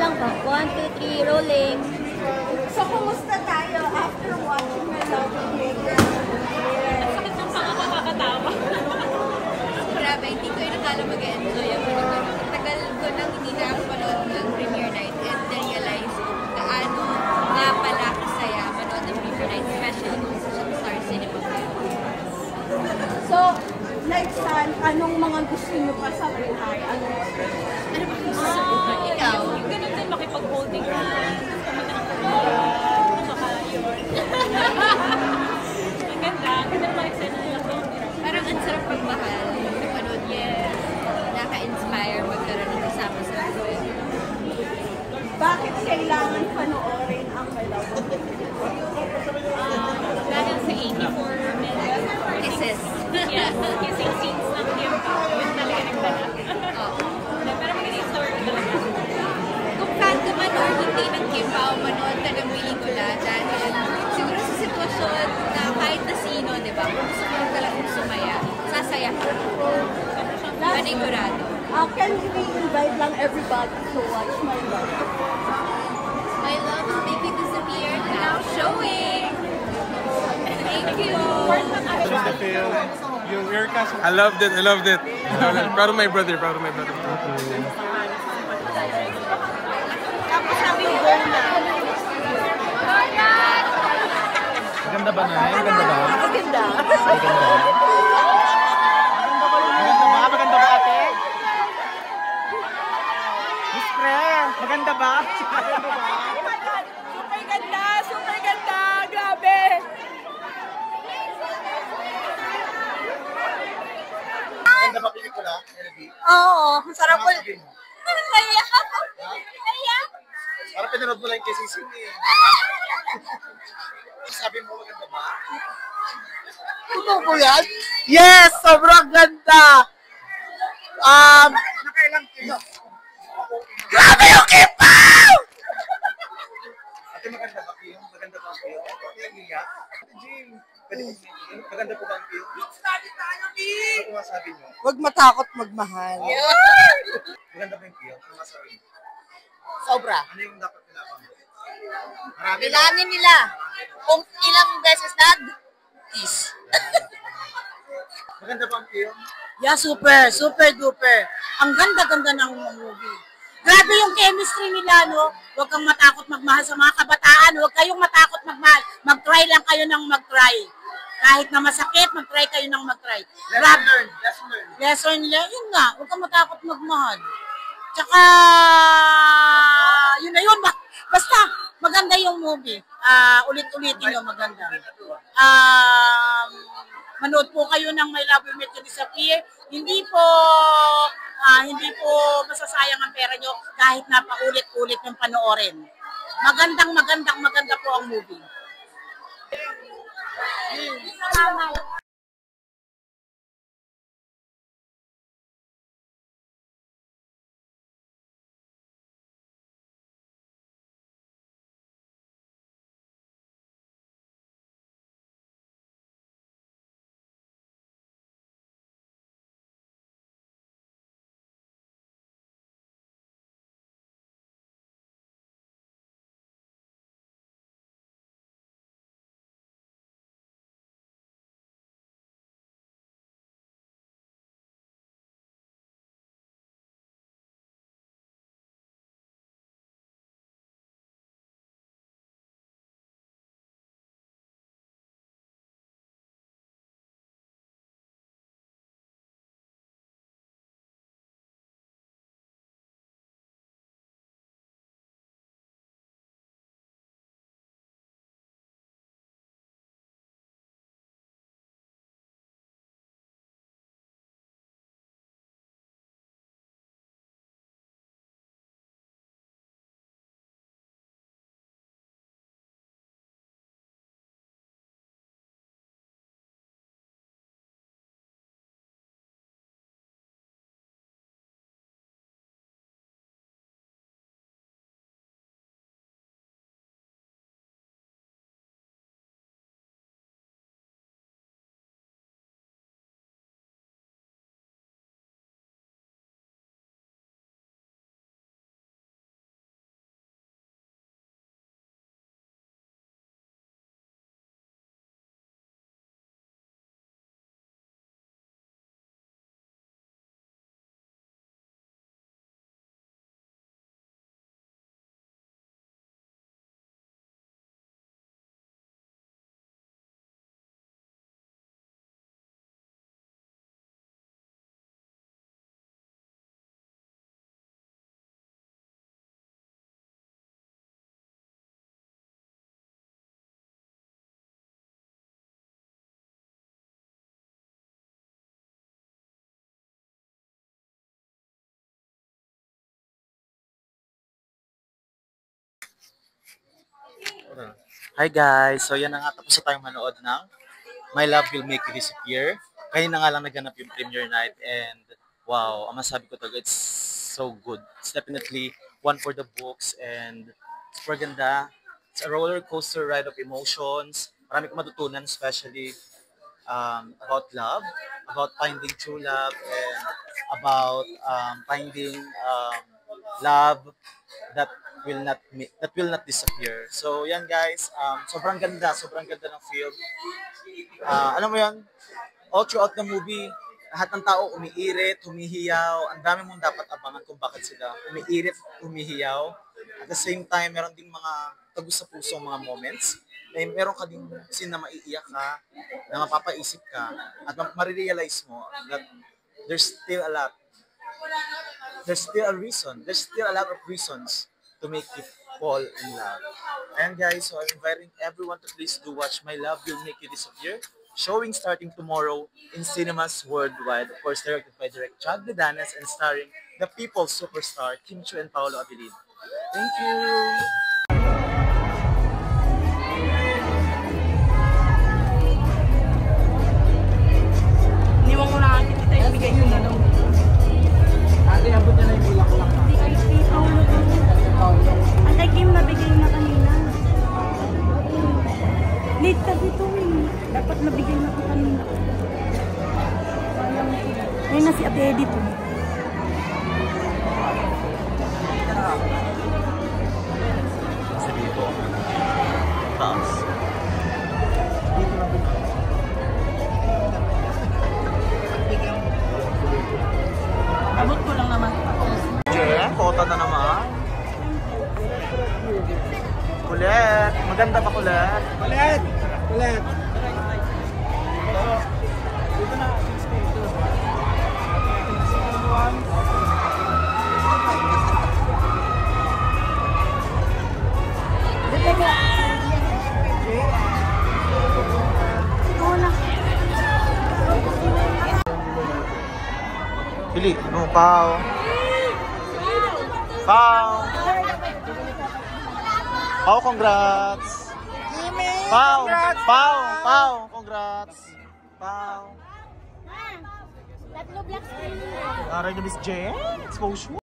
lang ba? 1, 2, 3, rolling. So, kumusta tayo after watching the Love Maker? Sakit ng pangakakatawa. Grabe, hindi ko inakala mag-enjoy ang tagal ko nang hindi nakapanood ng premiere night and na-realize gaano nga pala kasaya manood ng premiere night, especially kung sa Star Cinema. So, next time, anong mga gusto nyo pa sa buhay? Ano ba gusto sa buhay? Ikaw? Yung ganun din makipag-holding hands. Tsaka yun. Ang ganda. Ang ganda naman eksena nila. Parang ang sarap pagmahal. Napanood niya. Naka-inspire magkaroon ng kasama sa buhay. Bakit kailangan panoorin ang My Love Dahil sa 84 minutes. Kisses. Yes. Kissing scenes ng Kim Pao. Yun talaga nagdala. Pero magaling story talaga. Kung fan ka man or hindi ng Kim Pao, manood ka ng pelikula dahil siguro sa sitwasyon na kahit na sino, di ba? Kung gusto mo talagang sumaya, sasaya ka. Panigurado. Can we invite lang everybody to watch My Love? My Love Will Make You Disappear now showing! Thank you! Just the film. Your cast. I loved it. I loved it. Proud of my brother. Proud of my brother. Tapos sabi ko na. Maganda ba na? Maganda ba? Maganda. Maganda. Maganda ba ate? Miss Pre, maganda ba? Maganda ba? Super ganda! Super ganda! Grabe! Maganda ba pelikula? Oo, sarap po. Sabi mo. Naiyak ako. Naiyak. Parang pinanood mo lang yung KCC. Sabi mo maganda ba? Totoo po yan? Yes! Sobrang ganda! Nakailang kilo? Grabe yung kipaw! Ate, maganda ba kayo? Maganda ba kayo? Ate Jim, maganda po ba ang kayo? Ano po masabi nyo? Huwag matakot magmahal. Maganda ba yung kayo? Ano masabi nyo? Sobra. Ano yung dapat nilabang? Marami na. Bilangin nila kung ilang beses nag-kiss. Maganda ba ang kayo? Yeah, super. Super duper. Ang ganda-ganda ng movie. Grabe yung chemistry nila, no? Huwag kang matakot magmahal sa mga kabataan. Huwag kayong matakot magmahal. Mag-try lang kayo ng mag-try. Kahit na masakit, mag-try kayo ng mag-try. Lesson learned. Lesson learned. Lesson learned. Yun nga, huwag kang matakot magmahal. Tsaka, yun na yun. Basta, maganda yung movie. Ulit-ulitin nyo, maganda. Manood po kayo ng My Love Will Make You Disappear. Hindi po masasayang ang pera nyo kahit na paulit-ulit yung panoorin. Maganda po ang movie. Salamat. Hi guys! So yan na nga, tapos na tayong manood ng My Love Will Make You Disappear. Kanina nga lang naganap yung premiere night and wow, ang masabi ko talaga, it's so good. It's definitely one for the books and super ganda. It's a roller coaster ride of emotions. Marami kong matutunan, especially about love, about finding true love, and about finding love that will not disappear. So yan guys, sobrang ganda ng film. Alam mo yan, all throughout the movie, lahat ng tao umiirit, humihiyaw. Ang dami mong dapat abangan kung bakit sila umiirit, humihiyaw. At the same time, meron ding mga tagos sa puso mga moments. Meron ka ding scene na maiiyak ka, na mapapaisip ka, at marirealize mo that there's still a lot. There's still a reason. There's still a lot of reasons to make you fall in love. And guys, so I'm inviting everyone to please do watch My Love Will Make You Disappear. Showing starting tomorrow in cinemas worldwide. Of course, directed by Direct Chad Vidanes and starring the people's superstar, Kim Chiu and Paolo Abilino. Thank you! Iniwan ko na ate, tayo ibigay nyo na lang. Ate, abot na yung bulak-bulak na. Ang Kim, nabigay na kanina. Late ka dito eh. Dapat nabigay na ka kanina. Ayun na si Ate Edith. Kasi dito. Taas. Abot ko lang naman. Jen, kota na naman. Kulit. Maganda pa kulit. Kulit! Kulit! Pili. No, Pao. Pao. Pao, congrats. Pao. Pao. Pao, congrats. Pao. Tatlo black screen. Aray na Miss Jen. Exposure.